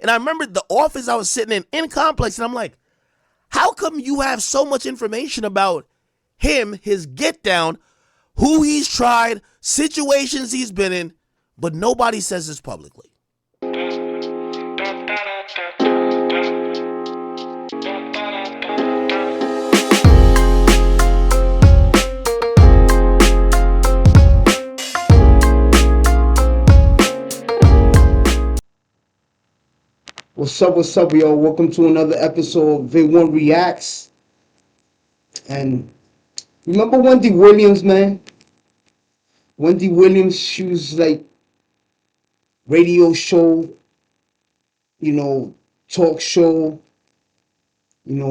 And I remember the office I was sitting in Complex, and I'm like, how come you have so much information about him, his get down, who he's tried, situations he's been in, but nobody says this publicly? What's up, y'all? Welcome to another episode of V1 Reacts. And remember Wendy Williams, man? Wendy Williams, she was like radio show, talk show.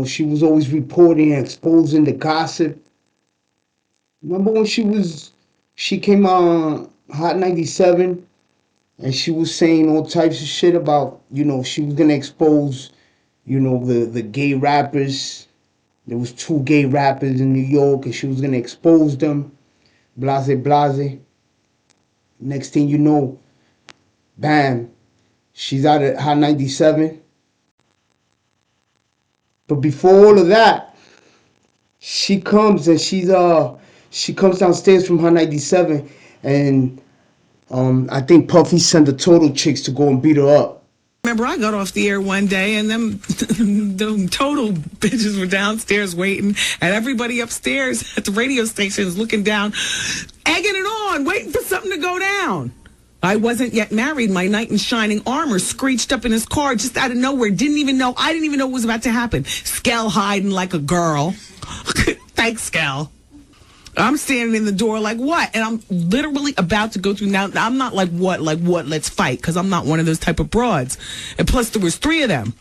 She was always reporting and exposing the gossip. Remember when she came on Hot 97? And she was saying all types of shit about, she was going to expose, the gay rappers. There was 2 gay rappers in New York, and she was going to expose them. Blase. Next thing you know, bam, she's out at Hot 97. But before all of that, she comes downstairs from Hot 97, and I think Puffy sent the Total Chicks to go and beat her up. Remember, I got off the air one day, and them Total bitches were downstairs waiting, and everybody upstairs at the radio station is looking down, egging it on, waiting for something to go down. I wasn't yet married. My knight in shining armor screeched up in his car just out of nowhere. I didn't even know what was about to happen. Skell hiding like a girl. Thanks, Skell. I'm standing in the door like, what? And I'm literally about to go through. Now, I'm not like, what, let's fight, because I'm not one of those type of broads. And plus, there was 3 of them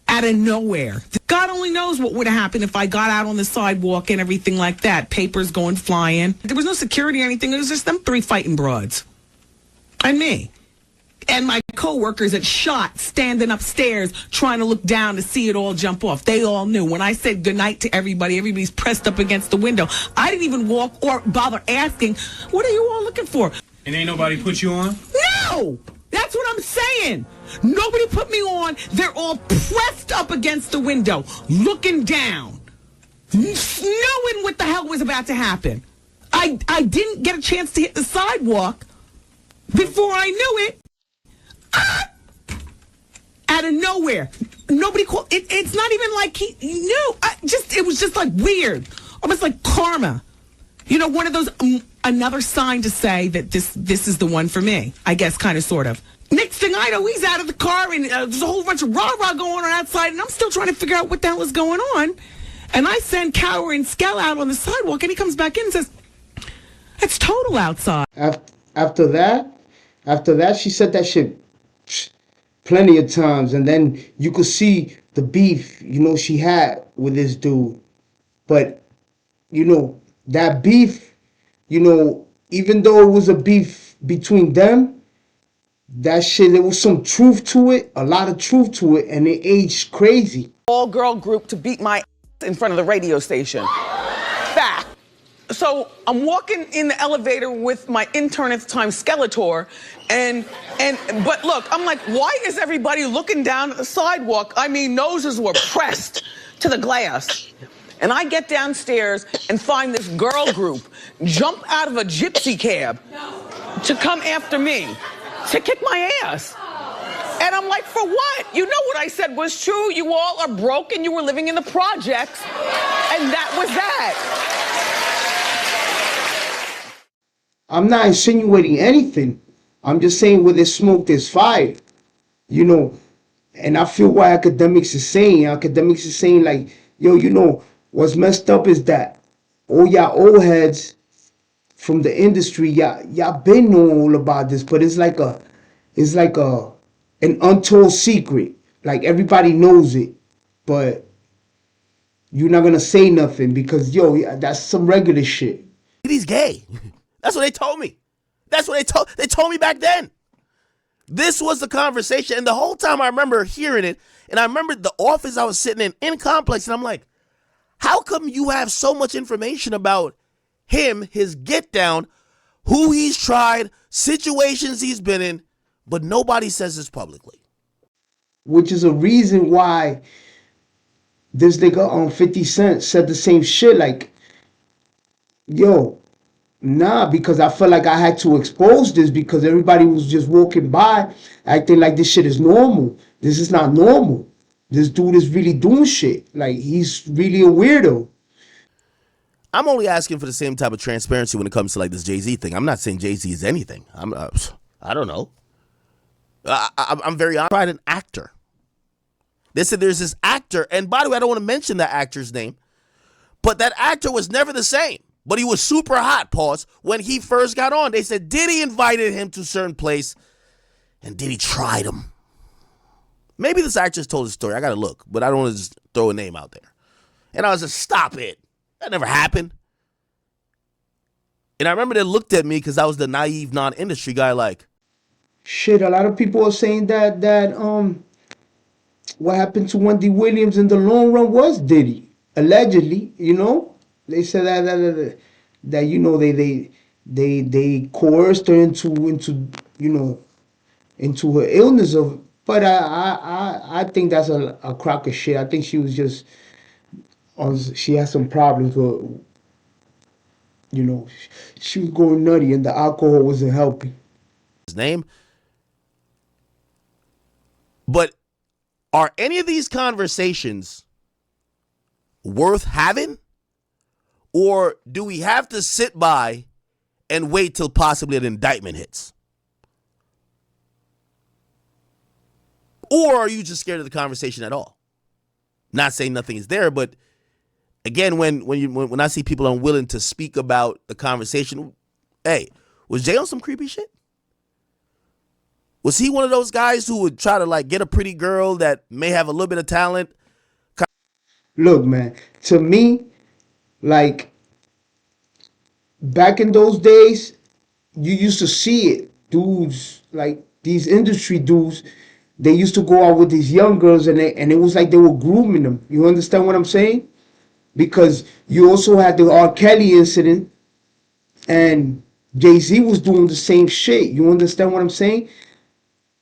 out of nowhere. God only knows what would have happened if I got out on the sidewalk and everything like that. Papers going flying. There was no security or anything. It was just them 3 fighting broads. And me. And my coworkers that shot standing upstairs trying to look down to see it all jump off. They all knew. When I said goodnight to everybody, everybody's pressed up against the window. I didn't even walk or bother asking, what are you all looking for? And ain't nobody put you on? No! That's what I'm saying. Nobody put me on. They're all pressed up against the window, looking down, knowing what the hell was about to happen. I didn't get a chance to hit the sidewalk before I knew it. Out of nowhere. Nobody called. It's not even like he knew. It was just like weird. Almost like karma. One of those, another sign to say that this is the one for me. I guess, kind of, sort of. Next thing I know, he's out of the car, and there's a whole bunch of rah-rah going on outside, and I'm still trying to figure out what the hell is going on. And I send Cower and Skell out on the sidewalk, and he comes back in and says, it's Total outside. After that, she said that shit plenty of times, and then you could see the beef, she had with this dude. But, that beef, even though it was a beef between them, that shit, there was some truth to it, a lot of truth to it, and it aged crazy. All-girl group to beat my ass in front of the radio station. Fact. So I'm walking in the elevator with my intern at the time, Skeletor, but look, I'm like, why is everybody looking down at the sidewalk? I mean, noses were pressed to the glass. And I get downstairs and find this girl group jump out of a gypsy cab to come after me, to kick my ass. And I'm like, for what? You know what I said was true. You all are broke and you were living in the projects. And that was that. I'm not insinuating anything. I'm just saying where there's smoke, there's fire. And I feel why Akademiks is saying like, yo, what's messed up is that all y'all old heads from the industry, y'all been knowing all about this, but it's like an untold secret. Like everybody knows it, but you're not gonna say nothing because that's some regular shit. He's gay. That's what they told me. That's what they told me back then. This was the conversation, and the whole time I remember hearing it, and I remember the office I was sitting in Complex, and I'm like, how come you have so much information about him, his get down, who he's tried, situations he's been in, but nobody says this publicly? which is a reason why this nigga on 50 Cent said the same shit. Like, yo, nah, because I felt like I had to expose this because everybody was just walking by acting like this shit is normal. This is not normal. This dude is really doing shit. Like, he's really a weirdo. I'm only asking for the same type of transparency when it comes to like this Jay-Z thing. I'm not saying Jay-Z is anything. I don't know. I'm very honest. I tried an actor. They said there's this actor, and by the way, I don't want to mention that actor's name, but that actor was never the same. But he was super hot, pause, when he first got on. They said Diddy invited him to a certain place, and Diddy tried him. Maybe this actress told the story. I got to look, but I don't want to just throw a name out there. And I was just, stop it. That never happened. And I remember they looked at me because I was the naive non-industry guy like, Shit, a lot of people are saying that what happened to Wendy Williams in the long run was Diddy. Allegedly, you know? They said that you know they coerced her into you know into her illness of, but I think that's a crock of shit. I think she was just she had some problems with, you know, she was going nutty and the alcohol wasn't helping. his name. But are any of these conversations worth having? Or do we have to sit by and wait till possibly an indictment hits? Or are you just scared of the conversation at all? Not saying nothing is there, but again, when I see people unwilling to speak about the conversation, hey, was Jay on some creepy shit? Was he one of those guys who would try to like get a pretty girl that may have a little bit of talent? Look, man, to me, like back in those days, you used to see it. Dudes, like these industry dudes, they used to go out with these young girls and it was like they were grooming them. You understand what I'm saying? Because you also had the R. Kelly incident and Jay-Z was doing the same shit. You understand what I'm saying?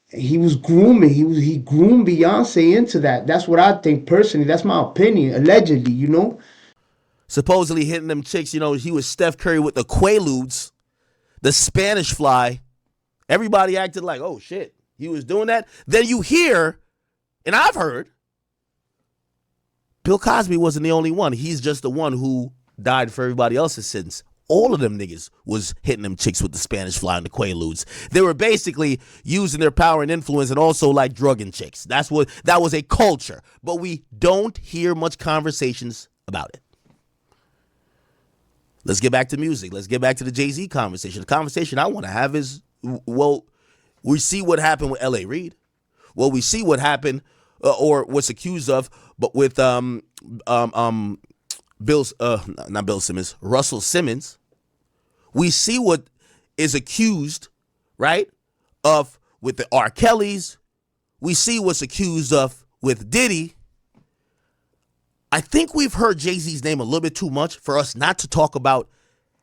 He was grooming. He groomed Beyonce into that. That's what I think personally. That's my opinion. Allegedly, you know. Supposedly hitting them chicks, you know, he was Steph Curry with the Quaaludes, the Spanish fly. Everybody acted like, oh shit, he was doing that. Then you hear, and I've heard, Bill Cosby wasn't the only one. He's just the one who died for everybody else's sins. All of them niggas was hitting them chicks with the Spanish fly and the Quaaludes. They were basically using their power and influence and also like drugging chicks. That was a culture. But we don't hear much conversations about it. Let's get back to music. Let's get back to the Jay-Z conversation. The conversation I want to have is, well, we see what happened with L.A. Reid. Well, we see what happened or what's accused of, but with Russell Simmons. We see what is accused, right, of with the R. Kellys. We see what's accused of with Diddy. I think we've heard Jay-Z's name a little bit too much for us not to talk about,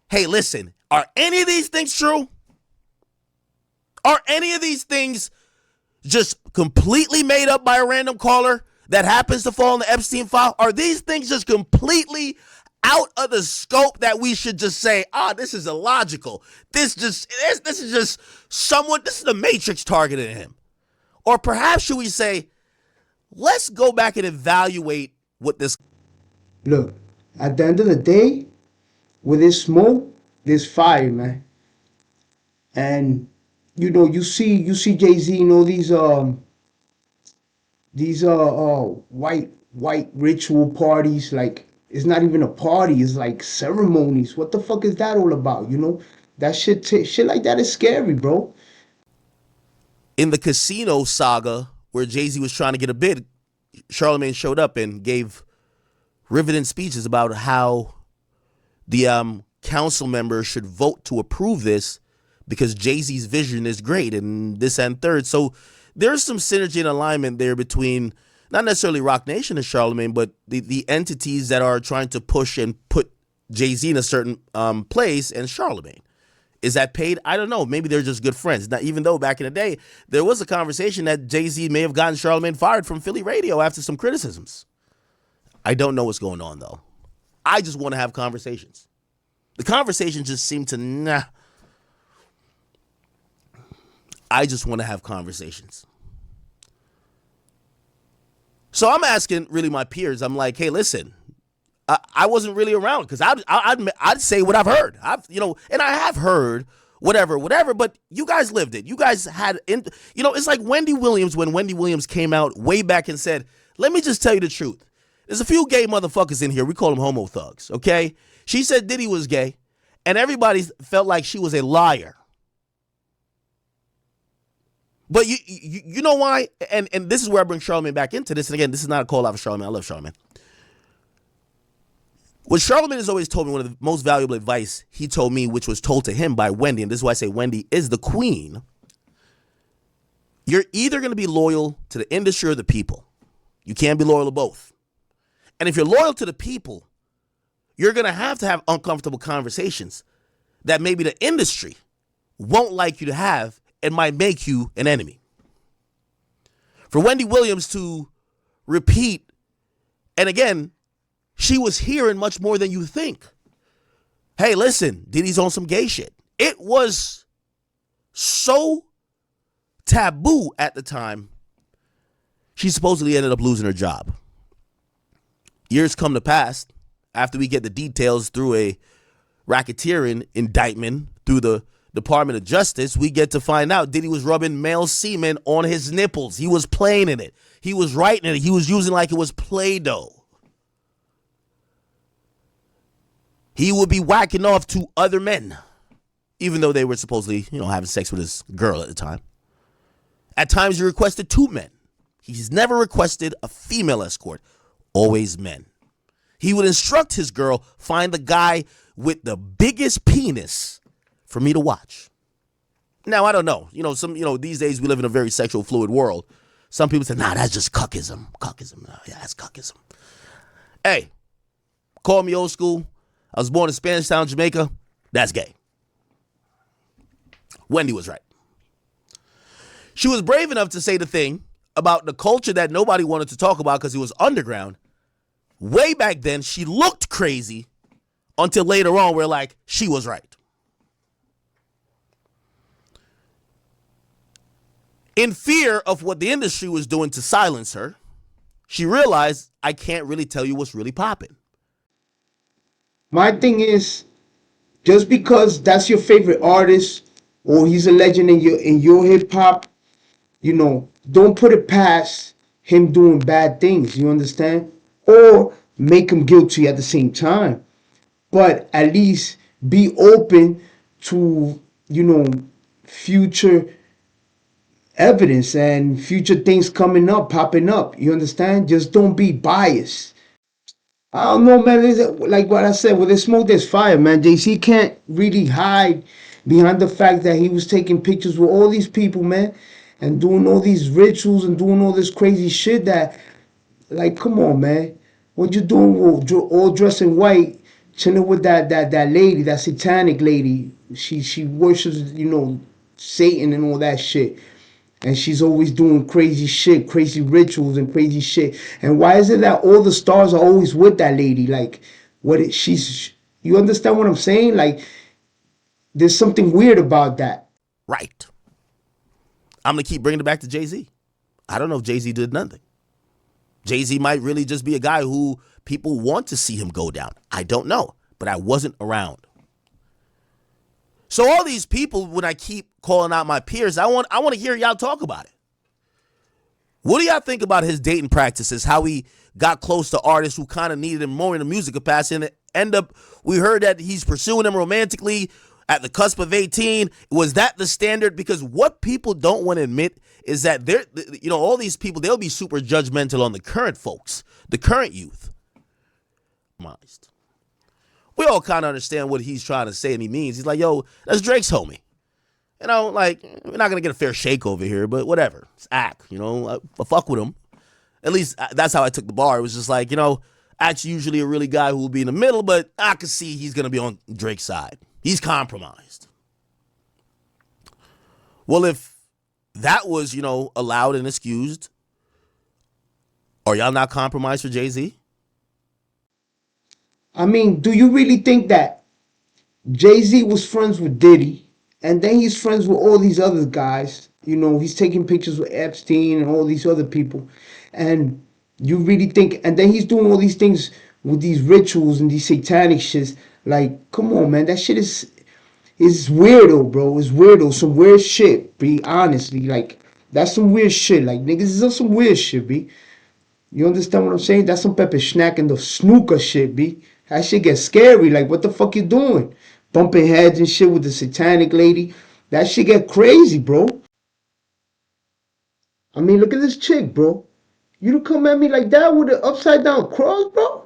hey, listen, are any of these things true? Are any of these things just completely made up by a random caller that happens to fall in the Epstein file? Are these things just completely out of the scope that we should just say, this is illogical. This is just someone, this is the Matrix targeting him. Or perhaps should we say, let's go back and evaluate what this. Look, at the end of the day, with this smoke, there's fire, man. And you know, you see Jay-Z, you know, these white ritual parties, like it's not even a party, it's like ceremonies. What the fuck is that all about? You know, that shit like that is scary, bro. In the casino saga where Jay-Z was trying to get a bid, Charlemagne showed up and gave riveting speeches about how the council members should vote to approve this because Jay-Z's vision is great and this and third. So there's some synergy and alignment there between not necessarily Rock Nation and Charlemagne, but the entities that are trying to push and put Jay-Z in a certain place and Charlemagne. Is that paid? I don't know. Maybe they're just good friends. Now, even though back in the day, there was a conversation that Jay-Z may have gotten Charlamagne fired from Philly radio after some criticisms. I don't know what's going on, though. I just want to have conversations. The conversations just seem to, nah. I just want to have conversations. So I'm asking really my peers. I'm like, hey, listen, I wasn't really around because I'd say what I've heard. And I have heard whatever, but you guys lived it. You guys had, it's like Wendy Williams when Wendy Williams came out way back and said, let me just tell you the truth. There's a few gay motherfuckers in here. We call them homo thugs, okay? She said Diddy was gay, and everybody felt like she was a liar. But you know why? And this is where I bring Charlamagne back into this. And again, this is not a call out for Charlamagne. I love Charlamagne. What Charlamagne has always told me, one of the most valuable advice he told me, which was told to him by Wendy, and this is why I say Wendy is the queen. You're either going to be loyal to the industry or the people. You can't be loyal to both. And if you're loyal to the people, you're going to have uncomfortable conversations that maybe the industry won't like you to have and might make you an enemy. For Wendy Williams to repeat, and again, she was hearing much more than you think. Hey, listen, Diddy's on some gay shit. It was so taboo at the time, she supposedly ended up losing her job. Years come to pass after we get the details through a racketeering indictment through the Department of Justice. We get to find out Diddy was rubbing male semen on his nipples. He was playing in it. He was writing it. He was using like it was Play-Doh. He would be whacking off to other men, even though they were supposedly, having sex with his girl at the time. At times, he requested 2 men. He's never requested a female escort, always men. He would instruct his girl, find the guy with the biggest penis for me to watch. Now, I don't know. These days we live in a very sexual fluid world. Some people say, nah, that's just cuckism. Cuckism. Yeah, that's cuckism. Hey, call me old school. I was born in Spanish Town, Jamaica. That's gay. Wendy was right. She was brave enough to say the thing about the culture that nobody wanted to talk about because it was underground. Way back then, she looked crazy until later on we're like, she was right. In fear of what the industry was doing to silence her, she realized, I can't really tell you what's really popping. My thing is, just because that's your favorite artist or he's a legend in your hip hop, don't put it past him doing bad things. You understand? Or make him guilty at the same time. But at least be open to, future evidence and future things popping up. You understand? Just don't be biased. I don't know, man. Like what I said, where there's smoke, there's fire, man. JC can't really hide behind the fact that he was taking pictures with all these people, man, and doing all these rituals and doing all this crazy shit that, like, come on, man. What you doing all dressed in white, chilling with that lady, that satanic lady. She worships, Satan and all that shit. And she's always doing crazy shit, crazy rituals and crazy shit. And why is it that all the stars are always with that lady? Like, you understand what I'm saying? Like, there's something weird about that. Right. I'm going to keep bringing it back to Jay-Z. I don't know if Jay-Z did nothing. Jay-Z might really just be a guy who people want to see him go down. I don't know, but I wasn't around. So all these people, when I keep calling out my peers, I want to hear y'all talk about it. What do y'all think about his dating practices? How he got close to artists who kind of needed him more in the music capacity, and we heard that he's pursuing them romantically at the cusp of 18. Was that the standard? Because what people don't want to admit is that all these people, they'll be super judgmental on the current folks, the current youth. We all kind of understand what he's trying to say and he means. He's like, yo, that's Drake's homie. We're not going to get a fair shake over here, but whatever. It's Ak, I fuck with him. At least that's how I took the bar. It was just like, Ak's usually a really guy who will be in the middle, but I could see he's going to be on Drake's side. He's compromised. Well, if that was, allowed and excused, are y'all not compromised for Jay-Z? I mean, do you really think that Jay-Z was friends with Diddy, and then he's friends with all these other guys? You know, he's taking pictures with Epstein and all these other people. And you really think, and then he's doing all these things with these rituals and these satanic shits. Like, come on, man, that shit is weirdo, bro. It's weirdo. Some weird shit, be honestly. Like, that's some weird shit. Like, niggas is on some weird shit, be. You understand what I'm saying? That's some Pepe Schnack and the snooker shit, B. That shit gets scary. Like, what the fuck you doing? Bumping heads and shit with the satanic lady. That shit get crazy, bro. I mean, look at this chick, bro. You don't come at me like that with an upside down cross, bro?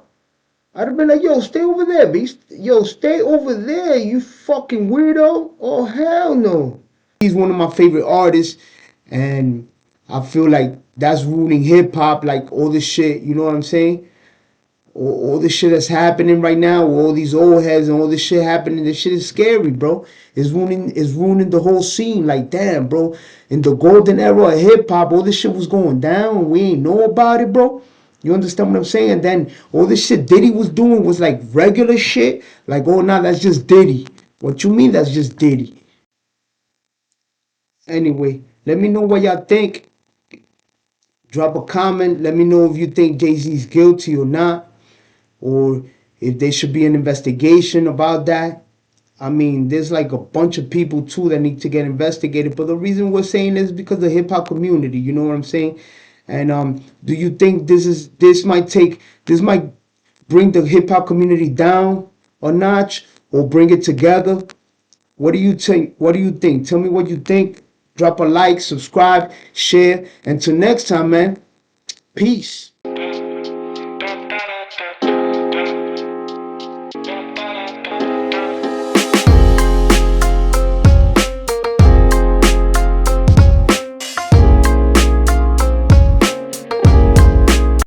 I'd have been like, yo, stay over there, B. Yo, stay over there, you fucking weirdo. Oh, hell no. He's one of my favorite artists, and I feel like that's ruining hip hop, like all this shit, you know what I'm saying? All this shit that's happening right now, all these old heads and all this shit happening, this shit is scary, bro. It's ruining the whole scene. Like, damn, bro. In the golden era of hip hop, all this shit was going down. We ain't know about it, bro. You understand what I'm saying? And then all this shit Diddy was doing was like regular shit. Like, oh, nah, that's just Diddy. What you mean that's just Diddy? Anyway, let me know what y'all think. Drop a comment. Let me know if you think Jay-Z's guilty or not, or if there should be an investigation about that. I mean, there's like a bunch of people too that need to get investigated. But the reason we're saying this is because of the hip hop community. You know what I'm saying? And do you think this might bring the hip hop community down a notch or bring it together? What do you think? What do you think? Tell me what you think. Drop a like, subscribe, share. Until next time, man. Peace.